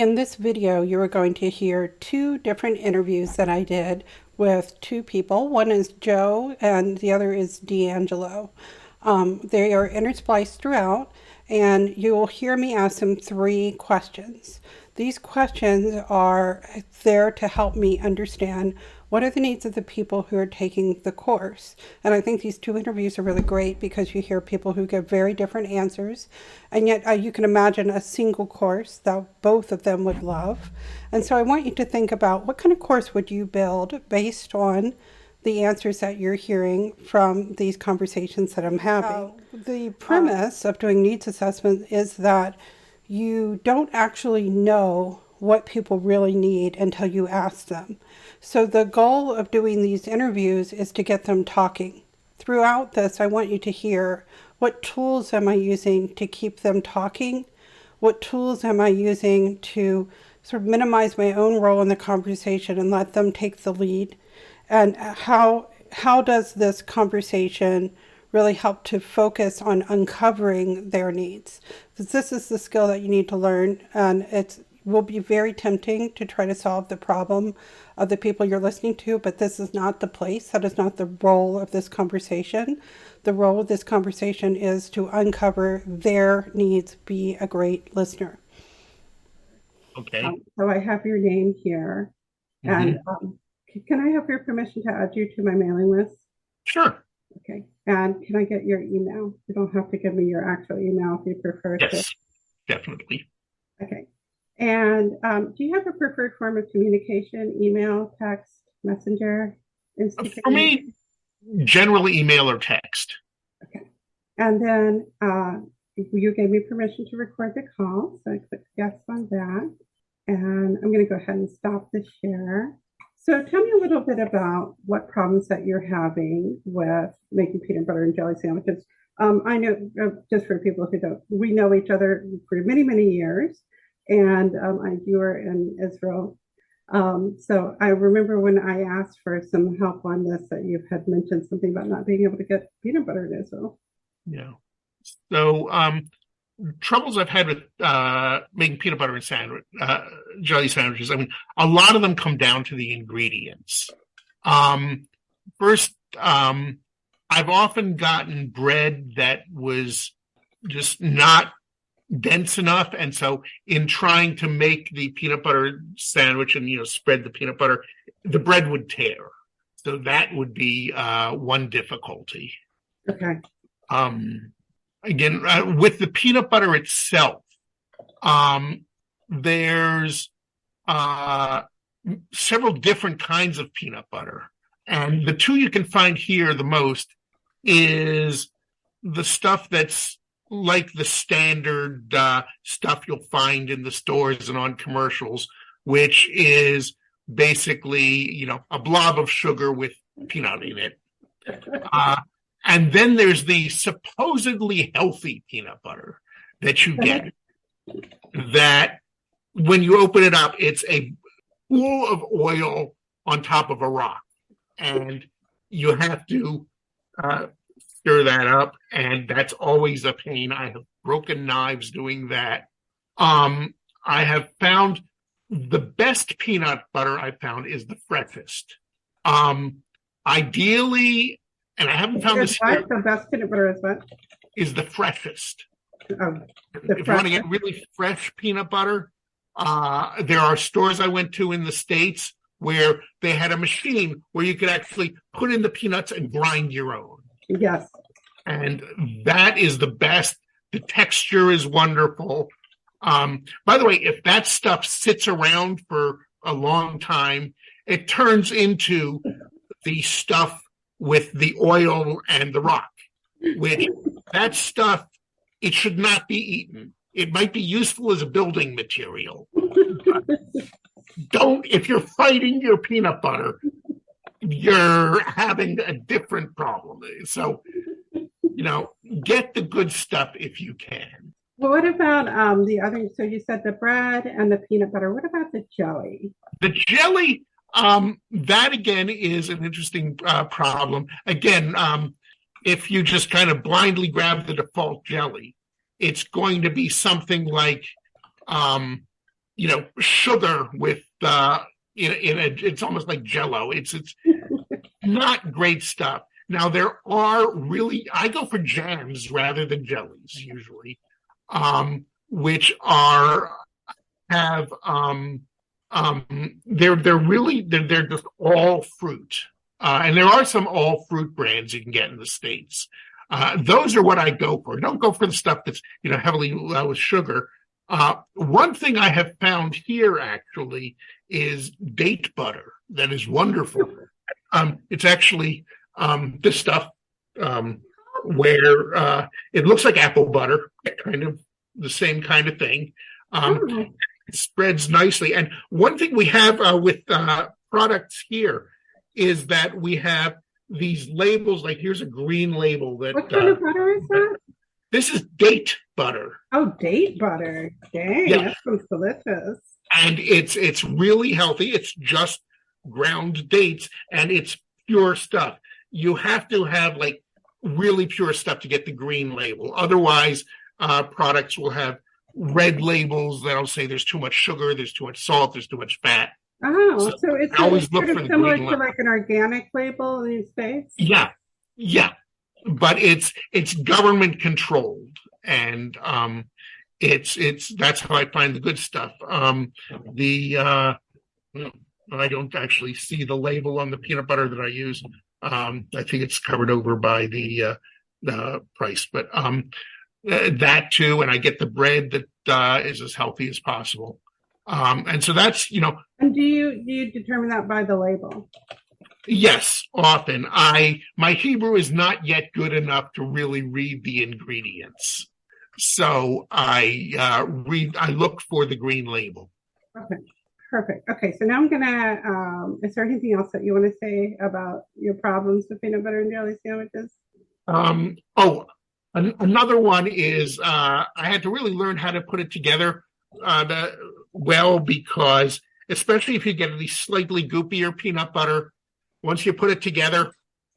In this video, you are going to hear two different interviews that I did with two people. One is Joe and the other is D'Angelo. They are interspliced throughout, and you will hear me ask them three questions. These questions are there to help me understand what are the needs of the people who are taking the course. And I think these two interviews are really great because you hear people who give very different answers, and yet you can imagine a single course that both of them would love. And so I want you to think about what kind of course would you build based on the answers that you're hearing from these conversations that I'm having. The premise of doing needs assessment is that you don't actually know what people really need until you ask them. So the goal of doing these interviews is to get them talking. Throughout this, I want you to hear, what tools am I using to keep them talking? What tools am I using to sort of minimize my own role in the conversation and let them take the lead? And how does this conversation really help to focus on uncovering their needs? Because this is the skill that you need to learn, and it will be very tempting to try to solve the problem of the people you're listening to, but this is not the place. That is not the role of this conversation. The role of this conversation is to uncover their needs, be a great listener. Okay. So I have your name here, and can I have your permission to add you to my mailing list? Sure. Okay. And can I get your email? You don't have to give me your actual email if you prefer to. Yes, definitely. Okay. And do you have a preferred form of communication? Email, text, messenger, Instagram? For me, generally email or text. Okay. And then you gave me permission to record the call, so I click yes on that. And I'm going to go ahead and stop the share. So tell me a little bit about what problems that you're having with making peanut butter and jelly sandwiches. I know, just for people who don't, we know each other for many, many years. And you were in Israel. So I remember when I asked for some help on this, that you had mentioned something about not being able to get peanut butter in Israel. Yeah. So troubles I've had with making peanut butter and jelly sandwiches. I mean, a lot of them come down to the ingredients. First, I've often gotten bread that was just not dense enough, and so in trying to make the peanut butter sandwich and spread the peanut butter, the bread would tear. So that would be one difficulty. Okay. Again, with the peanut butter itself, there's several different kinds of peanut butter, and the two you can find here the most is the stuff that's like the standard stuff you'll find in the stores and on commercials, which is basically, a blob of sugar with peanut in it. And then there's the supposedly healthy peanut butter that you get, that when you open it up, it's a pool of oil on top of a rock. And you have to stir that up, and that's always a pain. I have broken knives doing that. I have found the best peanut butter I've found is the freshest. Ideally, and I haven't found this here, the best peanut butter is what? Is the freshest. If You want to get really fresh peanut butter, there are stores I went to in the States where they had a machine where you could actually put in the peanuts and grind your own. Yes. And that is the best. The texture is wonderful. By the way, if that stuff sits around for a long time, it turns into the stuff with the oil and the rock, which that stuff, it should not be eaten. It might be useful as a building material. If you're fighting your peanut butter, you're having a different problem. So, get the good stuff if you can. Well, what about the other? So you said the bread and the peanut butter. What about the jelly? The jelly, that again is an interesting problem. Again, if you just kind of blindly grab the default jelly, it's going to be something like sugar with it's almost like Jello. It's not great stuff. Now there are I go for jams rather than jellies usually, which are have they're just all fruit, and there are some all fruit brands you can get in the States. Those are what I go for. Don't go for the stuff that's heavily with sugar. One thing I have found here actually is date butter that is wonderful. It's actually this stuff where it looks like apple butter, kind of the same kind of thing. It spreads nicely. And one thing we have with products here is that we have these labels. Like here's a green label that. What kind of butter is that? This is date butter. Oh, date butter. Dang, yeah. That sounds delicious. And it's really healthy. It's just ground dates, and it's pure stuff. You have to have like really pure stuff to get the green label. Otherwise, products will have red labels that'll say there's too much sugar, there's too much salt, there's too much fat. Oh, so it's always look sort for of the similar green to like an organic label in the States? Yeah. But it's government controlled, and it's that's how I find the good stuff. I don't actually see the label on the peanut butter that I use. I think it's covered over by the price, but that too, and I get the bread that is as healthy as possible. And so that's And do you determine that by the label? Yes, often. My Hebrew is not yet good enough to really read the ingredients, so I look for the green label. Okay, perfect. Okay, so now I'm gonna. Is there anything else that you want to say about your problems with peanut butter and jelly sandwiches? Another one is I had to really learn how to put it together because especially if you get these slightly goopier peanut butter. Once you put it together,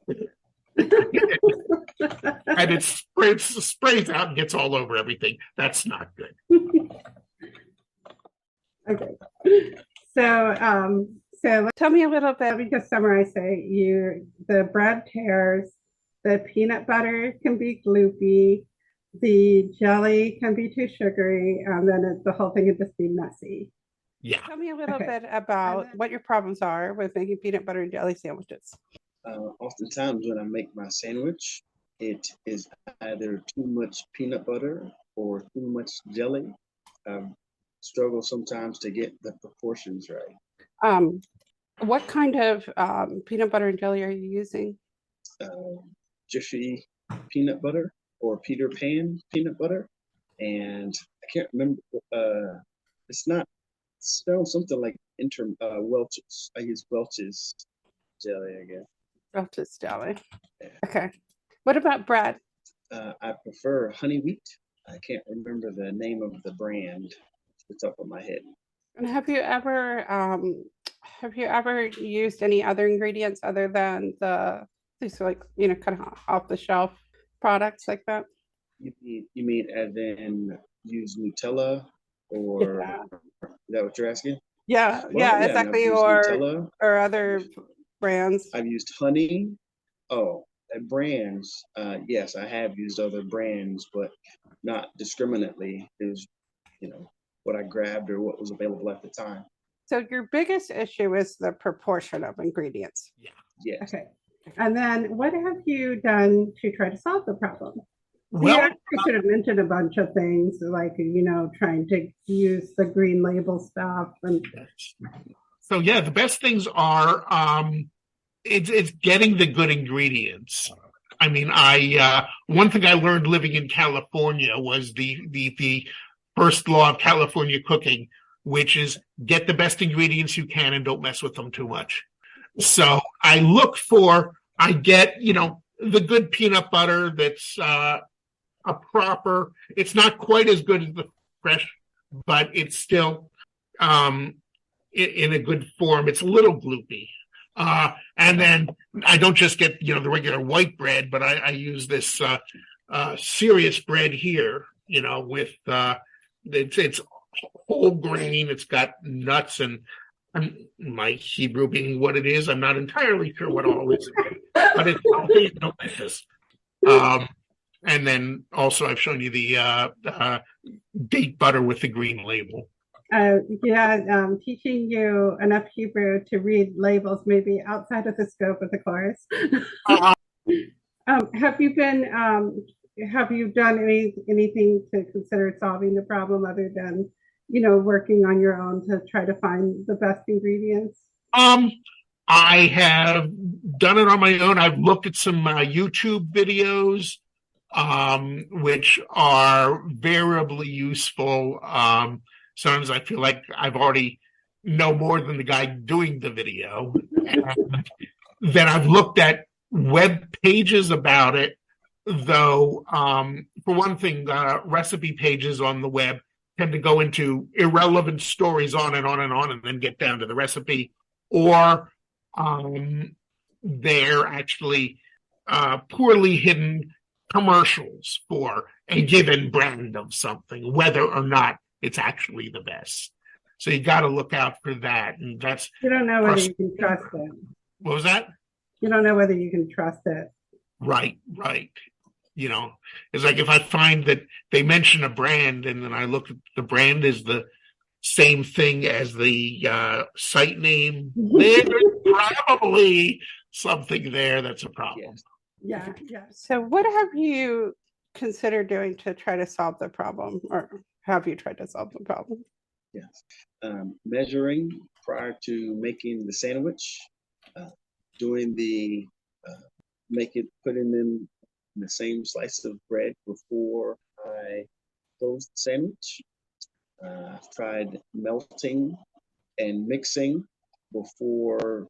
and it sprays out and gets all over everything. That's not good. Okay. So tell me a little bit. Let me just summarize. The bread tears, the peanut butter can be gloopy, the jelly can be too sugary, and then the whole thing can just be messy. Yeah. Tell me a little bit about what your problems are with making peanut butter and jelly sandwiches. Oftentimes when I make my sandwich, it is either too much peanut butter or too much jelly. I struggle sometimes to get the proportions right. What kind of peanut butter and jelly are you using? Jiffy peanut butter or Peter Pan peanut butter. And I can't remember, it's not something like Welch's. I use Welch's jelly, I guess. Welch's jelly. Yeah. Okay. What about bread? I prefer honey wheat. I can't remember the name of the brand off the top of my head. And have you ever used any other ingredients other than these like kind of off the shelf products like that? You mean as in use Nutella or? Yeah. Is that what you're asking? Yeah, exactly. Or other brands. I've used honey. Brands. Yes, I have used other brands, but not discriminately. It was, what I grabbed or what was available at the time. So your biggest issue is the proportion of ingredients. Yeah. Yes. Okay. And then what have you done to try to solve the problem? Well, you actually sort of mentioned a bunch of things like, trying to use the green label stuff. So yeah, the best things are it's getting the good ingredients. I mean, one thing I learned living in California was the first law of California cooking, which is get the best ingredients you can and don't mess with them too much. So I get, the good peanut butter that's it's not quite as good as the fresh, but it's still in a good form. It's a little gloopy. And then I don't just get, the regular white bread, but I use this serious bread here, with it's whole grain. It's got nuts and my Hebrew being what it is, I'm not entirely sure what all is, but it's healthy and delicious. And then also I've shown you the date butter with the green label. Teaching you enough Hebrew to read labels maybe outside of the scope of the course. Uh, Have you done anything to consider solving the problem other than, working on your own to try to find the best ingredients? I have done it on my own. I've looked at some YouTube videos, which are variably useful. Sometimes I feel like I've already know more than the guy doing the video. And then I've looked at web pages about it, though, for one thing, recipe pages on the web tend to go into irrelevant stories on and on and on and then get down to the recipe, or they're actually poorly hidden commercials for a given brand of something, whether or not it's actually the best. So you got to look out for that. And that's You don't know whether you can trust it. What was that? You don't know whether you can trust it. Right. It's like if I find that they mention a brand and then I look at the brand is the same thing as the site name, there's probably something there that's a problem. Yes. Yeah. So what have you considered doing to try to solve the problem, or have you tried to solve the problem? Yes. Measuring prior to making the sandwich, doing the putting them in the same slice of bread before I toast the sandwich. I've tried melting and mixing before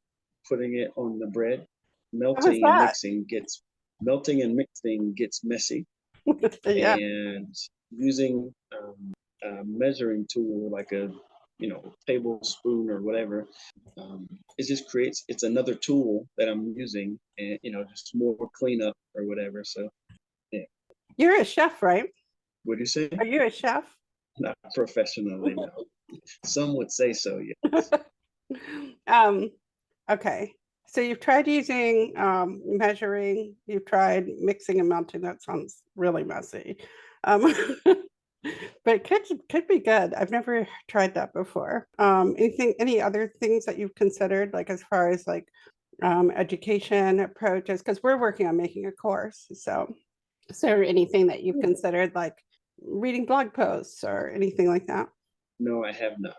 putting it on the bread. Melting and mixing gets messy. Yeah. And using a measuring tool like a tablespoon or whatever, it's another tool that I'm using, and just more cleanup or whatever. So yeah. You're a chef, right? What do you say? Are you a chef? Not professionally, no. Some would say so, yes. Okay. So you've tried using measuring, you've tried mixing and melting. That sounds really messy. But it could be good. I've never tried that before. Any other things that you've considered, like as far as like education approaches? Because we're working on making a course. So is there anything that you've considered, like reading blog posts or anything like that? No, I have not,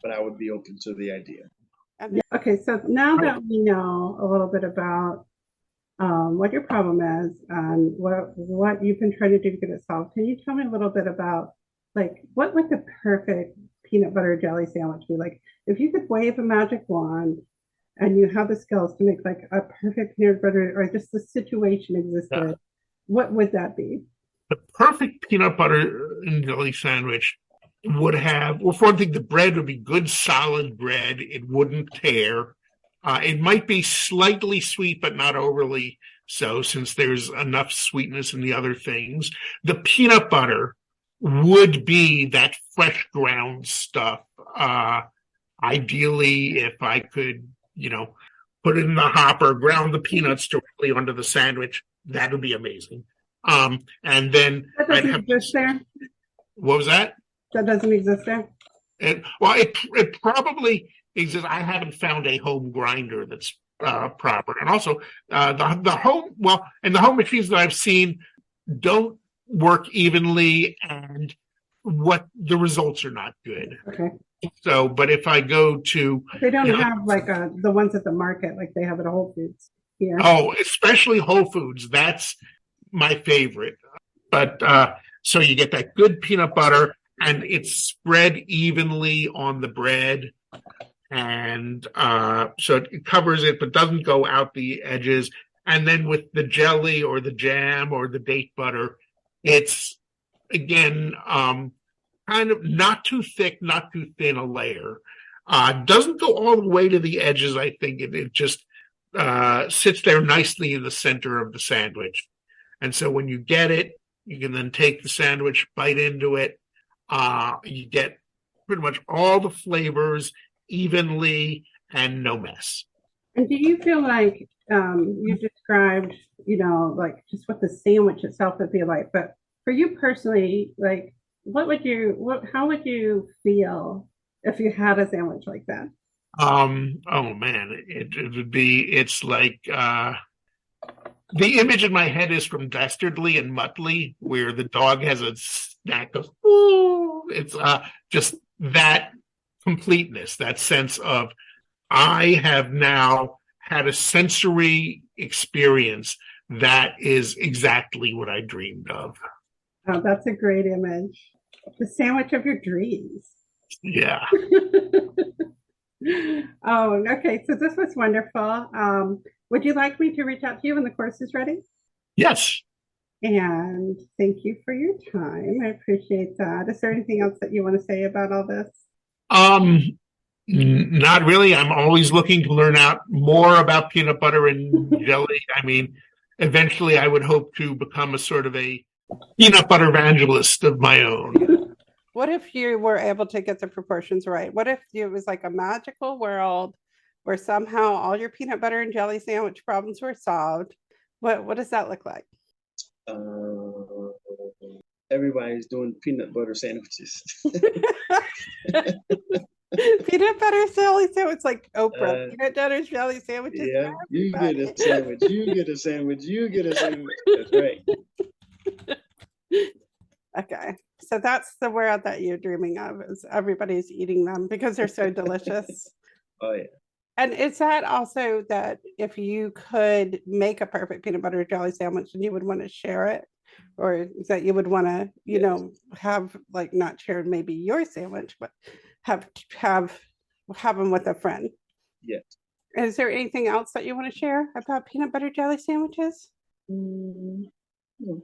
but I would be open to the idea. Okay, so now that we know a little bit about what your problem is and what you've been trying to do to get it solved, can you tell me a little bit about like what would the perfect peanut butter jelly sandwich be? Like if you could wave a magic wand and you have the skills to make like a perfect peanut butter, or just the situation existed, what would that be? The perfect peanut butter and jelly sandwich would have, well, for one thing, the bread would be good solid bread. It wouldn't tear. It might be slightly sweet, but not overly so, since there's enough sweetness in the other things. The peanut butter would be that fresh ground stuff. Ideally, if I could, put it in the hopper, ground the peanuts directly onto the sandwich, that would be amazing. And then that doesn't exist there. What was that? That doesn't exist there. It probably exists. I haven't found a home grinder that's proper, and also the home machines that I've seen don't work evenly, and the results are not good. Okay. So, but if I go to, they don't have like the ones at the market like they have at Whole Foods here. Oh, especially Whole Foods. That's my favorite. But so you get that good peanut butter, and it's spread evenly on the bread, and so it covers it but doesn't go out the edges. And then with the jelly or the jam or the date butter, it's again kind of not too thick, not too thin a layer. Doesn't go all the way to the edges. I think it just sits there nicely in the center of the sandwich. And so when you get it, you can then take the sandwich, bite into it. You get pretty much all the flavors evenly and no mess. And do you feel like you described, like just what the sandwich itself would be like, but for you personally, like how would you feel if you had a sandwich like that? Oh man, it would be, it's like, the image in my head is from Dastardly and Muttley, where the dog has a snack of, ooh, it's just that completeness, that sense of, I have now had a sensory experience that is exactly what I dreamed of. Oh, that's a great image. The sandwich of your dreams. Yeah. Oh, okay. So this was wonderful. Would you like me to reach out to you when the course is ready? Yes. And thank you for your time. I appreciate that. Is there anything else that you want to say about all this? Um, Not really. I'm always looking to learn out more about peanut butter and jelly. I mean, eventually I would hope to become a sort of a peanut butter evangelist of my own. What if you were able to get the proportions right? What if it was like a magical world where somehow all your peanut butter and jelly sandwich problems were solved? What does that look like? Uh, Everybody's doing peanut butter sandwiches. Peanut butter jelly sandwich, like Oprah. Peanut butter jelly sandwiches. Yeah, you get a Everybody. sandwich, you get a sandwich, you get a sandwich. That's right. Okay, so that's the world that you're dreaming of, is everybody's eating them because they're so delicious. Oh yeah. And is that also that if you could make a perfect peanut butter jelly sandwich and you would want to share it, or that you would want to, Yes. have like not share maybe your sandwich, but have have have them with a friend? Yes. Is there anything else that you want to share about peanut butter jelly sandwiches? Mm, no.